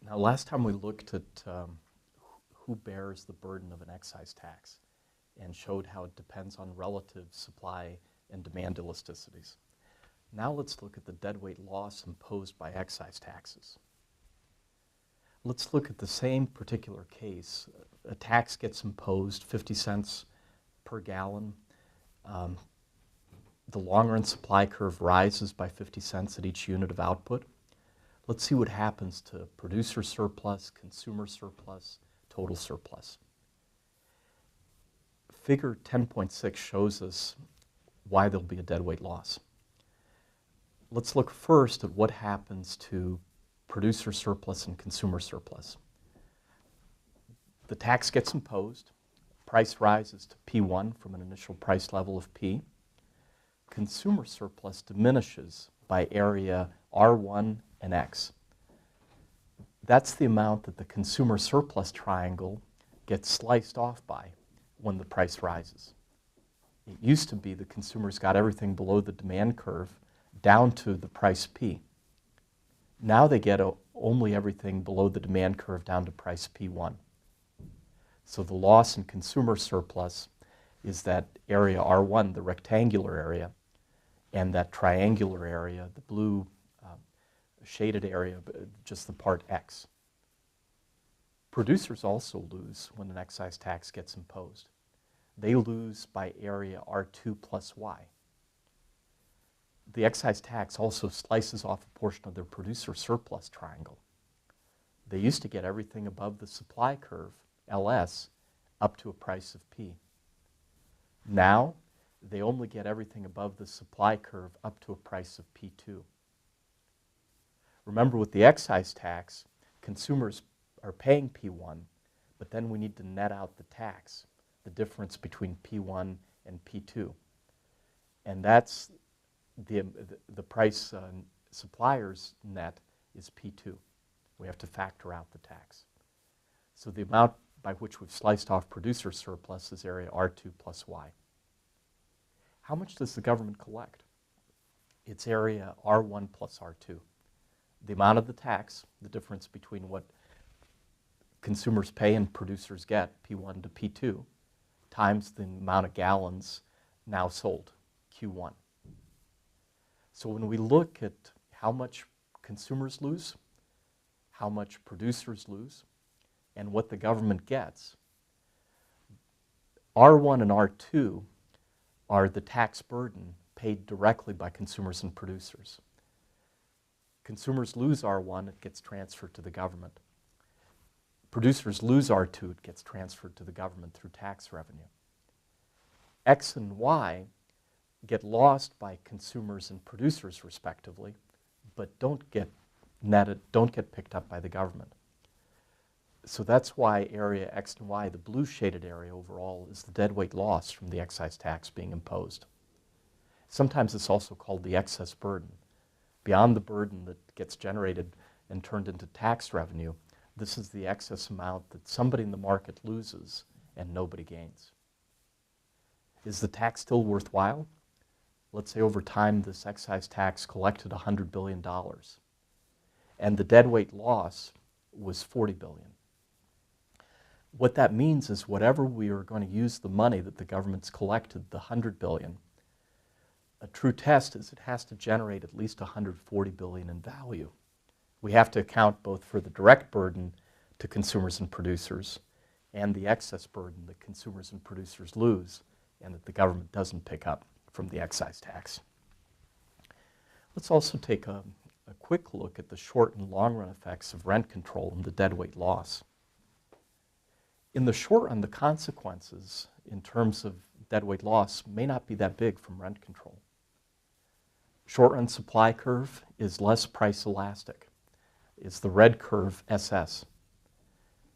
Now, last time we looked at who bears the burden of an excise tax and showed how it depends on relative supply and demand elasticities. Now let's look at the deadweight loss imposed by excise taxes. Let's look at the same particular case. A tax gets imposed, 50 cents per gallon. The long-run supply curve rises by 50 cents at each unit of output. Let's see what happens to producer surplus, consumer surplus, total surplus. Figure 10.6 shows us why there'll be a deadweight loss. Let's look first at what happens to producer surplus and consumer surplus. The tax gets imposed, price rises to P1 from an initial price level of P. Consumer surplus diminishes by area R1 and X. That's the amount that the consumer surplus triangle gets sliced off by when the price rises. It used to be the consumers got everything below the demand curve down to the price P. Now they get only everything below the demand curve down to price P1. So the loss in consumer surplus is that area R1, the rectangular area, and that triangular area, the blue shaded area, just the part X. Producers also lose when an excise tax gets imposed. They lose by area R2 plus Y. The excise tax also slices off a portion of their producer surplus triangle. They used to get everything above the supply curve, LS, up to a price of P. Now, they only get everything above the supply curve up to a price of P2. Remember, with the excise tax, consumers are paying P1, but then we need to net out the tax, the difference between P1 and P2. And that's the price suppliers net is P2. We have to factor out the tax. So the amount by which we've sliced off producer surplus is area R2 plus Y. How much does the government collect? It's area R1 plus R2. The amount of the tax, the difference between what consumers pay and producers get, P1 to P2, times the amount of gallons now sold, Q1. So when we look at how much consumers lose, how much producers lose, and what the government gets, R1 and R2 are the tax burden paid directly by consumers and producers. Consumers lose R1, it gets transferred to the government. Producers lose R2, it gets transferred to the government through tax revenue. X and Y get lost by consumers and producers respectively, but don't get netted, don't get picked up by the government. So that's why area X and Y, the blue shaded area overall, is the deadweight loss from the excise tax being imposed. Sometimes it's also called the excess burden. Beyond the burden that gets generated and turned into tax revenue, this is the excess amount that somebody in the market loses and nobody gains. Is the tax still worthwhile? Let's say over time this excise tax collected $100 billion and the deadweight loss was $40 billion. What that means is whatever we are going to use the money that the government's collected, the $100 billion, a true test is it has to generate at least $140 billion in value. We have to account both for the direct burden to consumers and producers and the excess burden that consumers and producers lose and that the government doesn't pick up from the excise tax. Let's also take a quick look at the short and long run effects of rent control and the deadweight loss. In the short run, the consequences in terms of deadweight loss may not be that big from rent control. Short-run supply curve is less price elastic. It's the red curve, SS.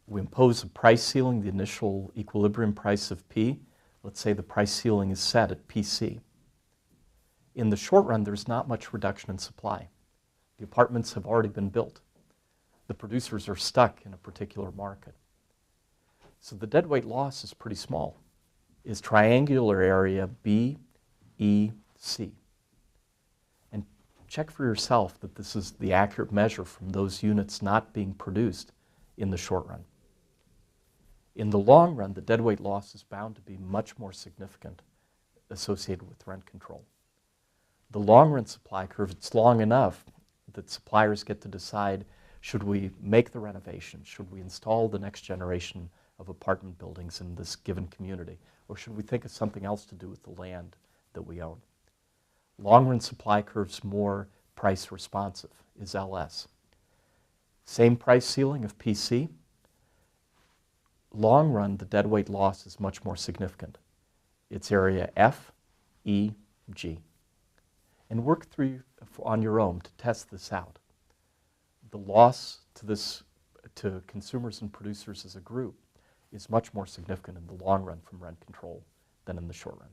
We impose a price ceiling, the initial equilibrium price of P. Let's say the price ceiling is set at PC. In the short run, there's not much reduction in supply. The apartments have already been built. The producers are stuck in a particular market. So the deadweight loss is pretty small. Is triangular area B, E, C. check for yourself that this is the accurate measure from those units not being produced in the short run. In the long run, the deadweight loss is bound to be much more significant associated with rent control. The long-run supply curve, it's long enough that suppliers get to decide, should we make the renovation? Should we install the next generation of apartment buildings in this given community? Or should we think of something else to do with the land that we own? Long-run supply curves more price responsive is LS. Same price ceiling of PC. Long run, the deadweight loss is much more significant. It's area F, E, G. And work through on your own to test this out. The loss to consumers and producers as a group is much more significant in the long run from rent control than in the short run.